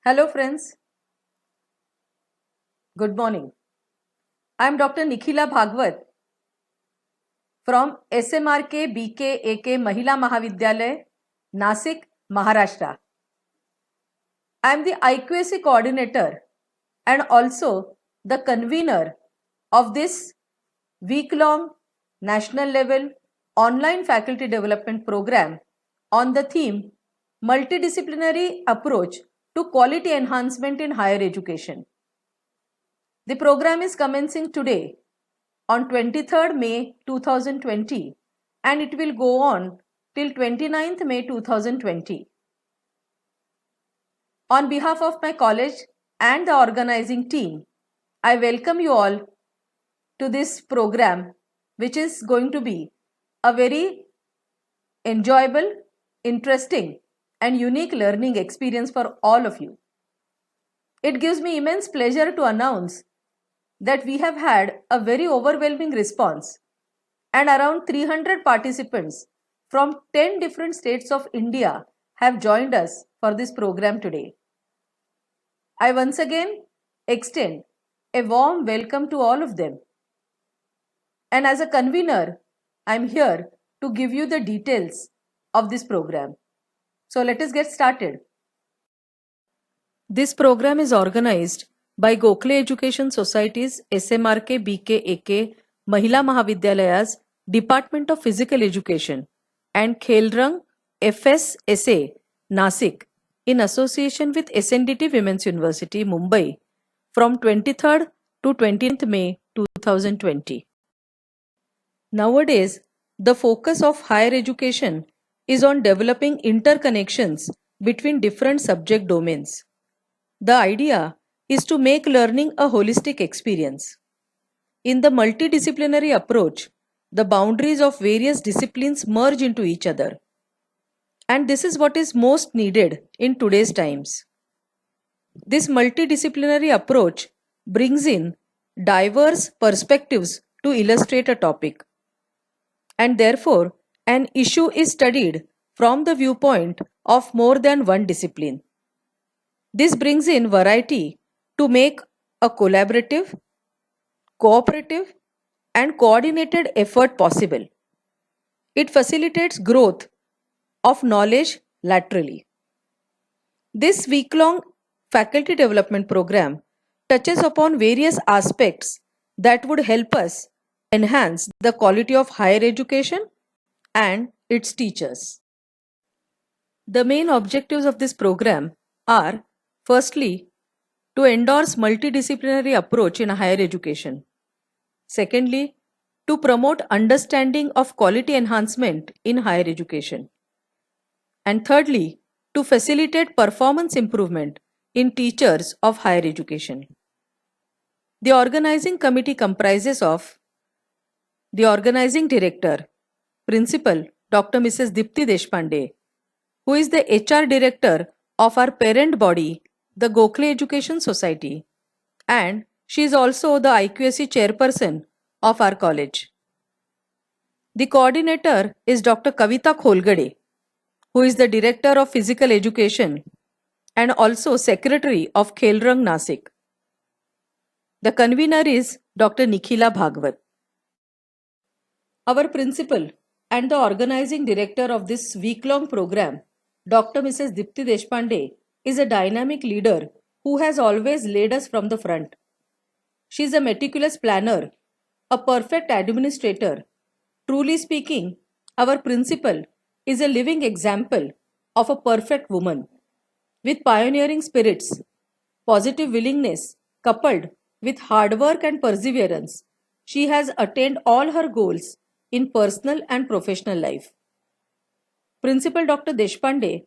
Hello friends, good morning. I am Dr. Nikhila Bhagwat from SMRK BKAK Mahila Mahavidyalaya, Nasik, Maharashtra. I am the IQAC coordinator and also the convener of this week-long national level online faculty development program on the theme Multidisciplinary Approach to Quality Enhancement in Higher Education. The program is commencing today on 23rd May 2020 and it will go on till 29th May 2020. On behalf of my college and the organizing team, I welcome you all to this program, which is going to be a very enjoyable, interesting and unique learning experience for all of you. It gives me immense pleasure to announce that we have had a very overwhelming response and around 300 participants from 10 different states of India have joined us for this program today. I once again extend a warm welcome to all of them. And as a convener, I am here to give you the details of this program. So let us get started. This program is organized by Gokhale Education Society's SMRK BKAK Mahila Mahavidyalayas Department of Physical Education and Khelrang FSSA Nasik in association with SNDT Women's University Mumbai from 23rd to 20th May 2020. Nowadays, the focus of higher education is on developing interconnections between different subject domains. The idea is to make learning a holistic experience. In the multidisciplinary approach, the boundaries of various disciplines merge into each other. And this is what is most needed in today's times. This multidisciplinary approach brings in diverse perspectives to illustrate a topic. And therefore, an issue is studied from the viewpoint of more than one discipline. This brings in variety to make a collaborative, cooperative, and coordinated effort possible. It facilitates growth of knowledge laterally. This week-long faculty development program touches upon various aspects that would help us enhance the quality of higher education and its teachers. The main objectives of this program are, firstly, to endorse multidisciplinary approach in higher education. Secondly, to promote understanding of quality enhancement in higher education. And thirdly, to facilitate performance improvement in teachers of higher education. The organizing committee comprises of the organizing director, Principal Dr. Mrs. Dipti Deshpande, who is the HR director of our parent body, the Gokhale Education Society, and she is also the IQAC chairperson of our college. The coordinator is Dr. Kavita Kholgade, who is the director of physical education and also secretary of Khelrang Nasik. The convener is Dr. Nikhila Bhagwat. Our principal and the organizing director of this week-long program, Dr. Mrs. Dipti Deshpande, is a dynamic leader who has always led us from the front. She is a meticulous planner, a perfect administrator. Truly speaking, our principal is a living example of a perfect woman. With pioneering spirits, positive willingness, coupled with hard work and perseverance, she has attained all her goals in personal and professional life. Principal Dr. Deshpande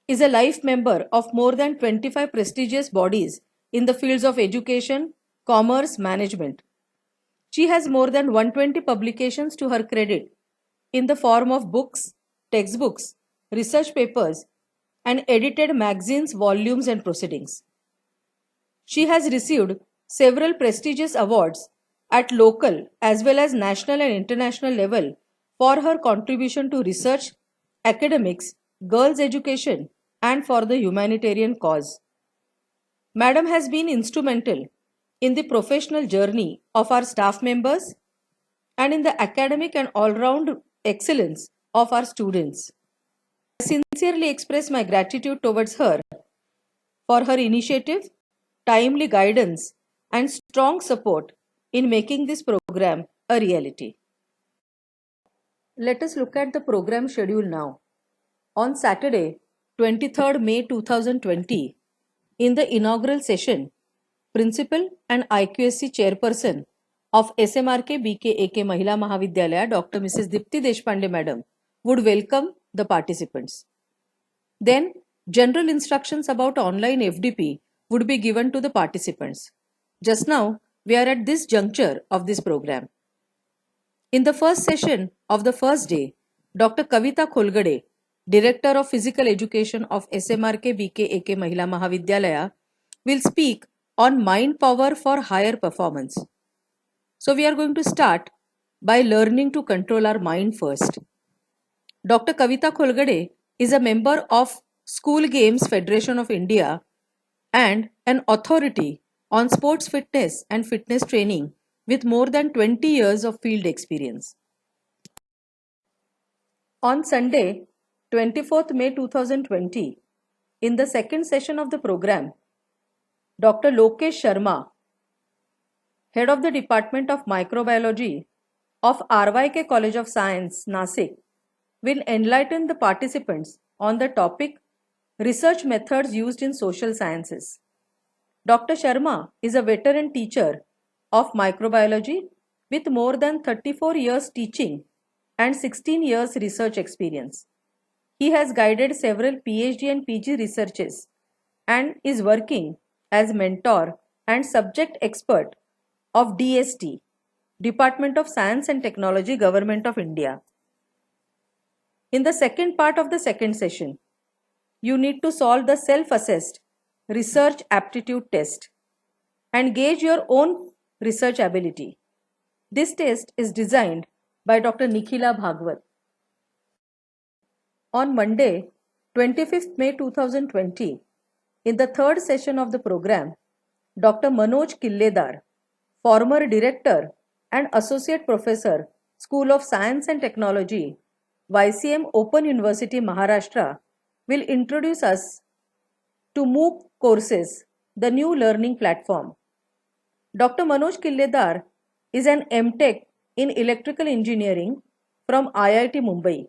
is a life member of more than 25 prestigious bodies in the fields of education, commerce, management. She has more than 120 publications to her credit in the form of books, textbooks, research papers, and edited magazines, volumes, and proceedings. She has received several prestigious awards at local as well as national and international level for her contribution to research, academics, girls' education, and for the humanitarian cause. Madam has been instrumental in the professional journey of our staff members and in the academic and all-round excellence of our students. I sincerely express my gratitude towards her for her initiative, timely guidance, and strong support in making this program a reality. Let us look at the program schedule now. On Saturday, 23rd May 2020, in the inaugural session, Principal and IQSC Chairperson of SMRK BKAK Mahila Mahavidyalaya, Dr. Mrs. Dipti Deshpande Madam, would welcome the participants. Then, general instructions about online FDP would be given to the participants. Just now, we are at this juncture of this program. In the first session of the first day, Dr. Kavita Kholgade, Director of Physical Education of SMRK BKAK Mahila Mahavidyalaya, will speak on mind power for higher performance. So we are going to start by learning to control our mind first. Dr. Kavita Kholgade is a member of School Games Federation of India and an authority on sports fitness and fitness training with more than 20 years of field experience. On Sunday, 24th May 2020, in the second session of the program, Dr. Lokesh Sharma, Head of the Department of Microbiology of RYK College of Science, Nasik, will enlighten the participants on the topic Research Methods Used in Social Sciences. Dr. Sharma is a veteran teacher of microbiology with more than 34 years teaching and 16 years research experience. He has guided several PhD and PG researches and is working as mentor and subject expert of DST, Department of Science and Technology, Government of India. In the second part of the second session, you need to solve the self-assessed research aptitude test and gauge your own research ability. This test is designed by Dr. Nikhila Bhagwat. On Monday, 25th May 2020, in the third session of the program, Dr. Manoj Killedar, former Director and Associate Professor, School of Science and Technology, YCM Open University, Maharashtra, will introduce us to MOOC courses, the new learning platform. Dr. Manoj Killedar is an MTech in Electrical Engineering from IIT Mumbai.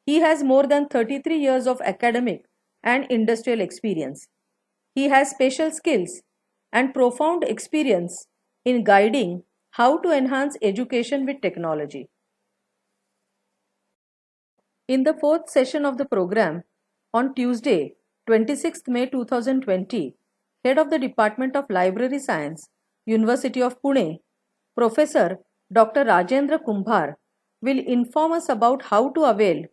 He has more than 33 years of academic and industrial experience. He has special skills and profound experience in guiding how to enhance education with technology. In the fourth session of the program, on Tuesday, 26th May 2020, Head of the Department of Library Science, University of Pune, Professor Dr. Rajendra Kumbhar will inform us about how to avail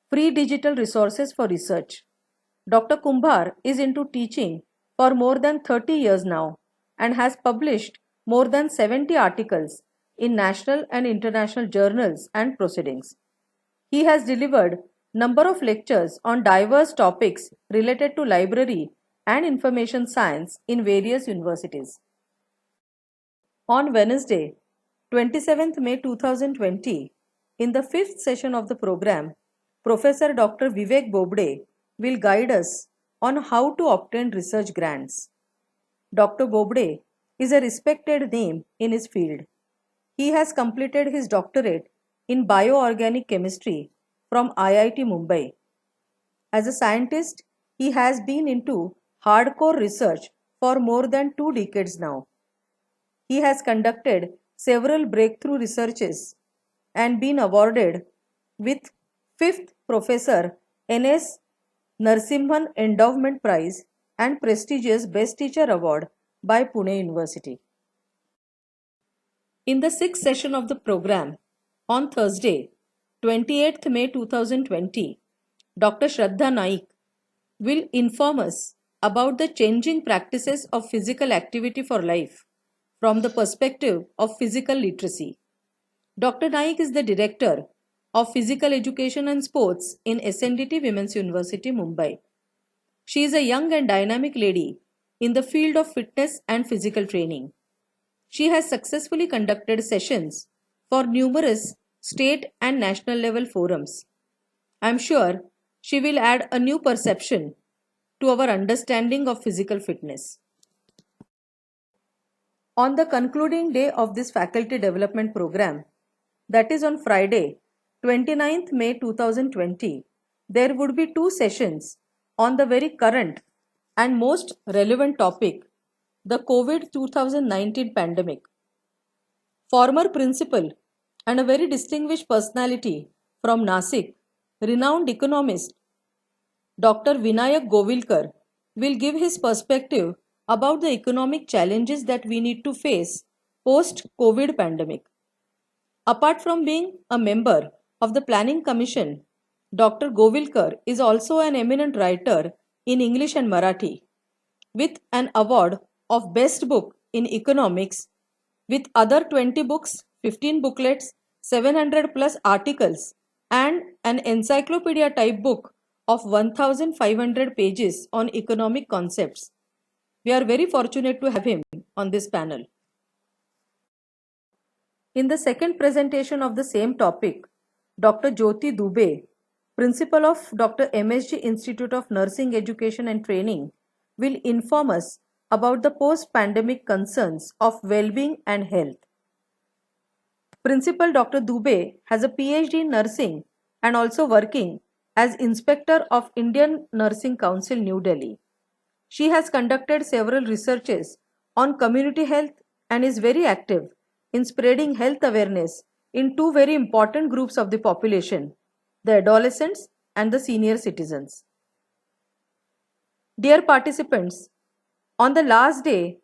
free digital resources for research. Dr. Kumbhar is into teaching for more than 30 years now and has published more than 70 articles in national and international journals and proceedings. He has delivered number of lectures on diverse topics related to library and information science in various universities. On Wednesday, 27th May 2020, in the fifth session of the program, Professor Dr. Vivek Bobde will guide us on how to obtain research grants. Dr. Bobde is a respected name in his field. He has completed his doctorate in bioorganic chemistry from IIT Mumbai. As a scientist, he has been into hardcore research for more than 2 decades now. He has conducted several breakthrough researches and been awarded with 5th Professor N.S. Narasimhan Endowment Prize and prestigious Best Teacher Award by Pune University. In the sixth session of the program, on Thursday, 28th May 2020, Dr. Shraddha Naik will inform us about the changing practices of physical activity for life from the perspective of physical literacy. Dr. Naik is the Director of Physical Education and Sports in SNDT Women's University, Mumbai. She is a young and dynamic lady in the field of fitness and physical training. She has successfully conducted sessions for numerous state and national level forums. I am sure she will add a new perception to our understanding of physical fitness. On the concluding day of this faculty development program, that is on Friday, 29th May 2020, there would be 2 sessions on the very current and most relevant topic, the COVID 2019 pandemic. Former principal and a very distinguished personality from Nasik, renowned economist Dr. Vinayak Govilkar will give his perspective about the economic challenges that we need to face post-COVID pandemic. Apart from being a member of the Planning Commission, Dr. Govilkar is also an eminent writer in English and Marathi, with an award of Best Book in Economics, with other 20 books, 15 booklets, 700 plus articles, and an encyclopedia type book of 1500 pages on economic concepts. We are very fortunate to have him on this panel. In the second presentation of the same topic, Dr. Jyoti Dubey, principal of Dr. MSG Institute of Nursing Education and Training, will inform us about the post-pandemic concerns of well-being and health. Principal Dr. Dubey has a PhD in nursing and also working as Inspector of Indian Nursing Council, New Delhi. She has conducted several researches on community health and is very active in spreading health awareness in 2 very important groups of the population, the adolescents and the senior citizens. Dear participants, on the last day,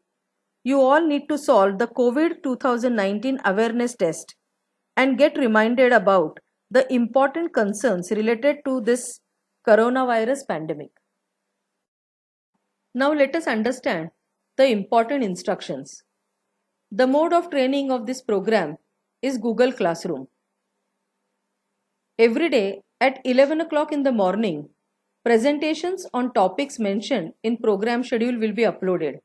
you all need to solve the COVID 2019 awareness test and get reminded about the important concerns related to this coronavirus pandemic. Now let us understand the important instructions. The mode of training of this program is Google Classroom. Every day at 11 o'clock in the morning, presentations on topics mentioned in program schedule will be uploaded.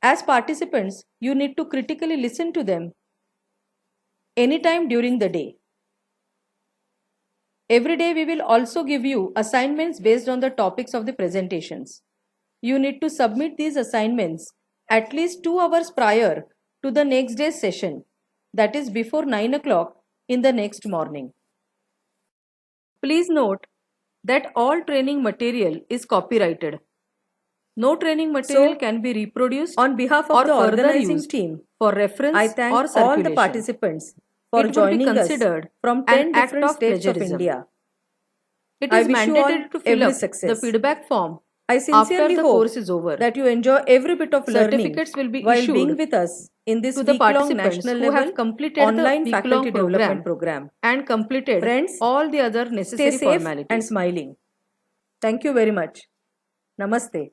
As participants, you need to critically listen to them anytime during the day. Every day we will also give you assignments based on the topics of the presentations. You need to submit these assignments at least 2 hours prior to the next day's session, that is before 9 o'clock in the next morning. Please note that all training material is copyrighted. No training material can be reproduced on behalf of the organizing team for reference I thank or circulation. all the participants for It joining would be us considered from an 10 act different of states of plagiarism. India. It I is wish you all mandatory to fill every up success. the feedback form I after sincerely the hope course is over. that you enjoy every bit of learning Certificates will be while issued being with us in this to the week-long participants national who level have completed online the faculty week-long development program. and completed Friends, all the other stay necessary safe formalities. and smiling. Thank you very much. Namaste.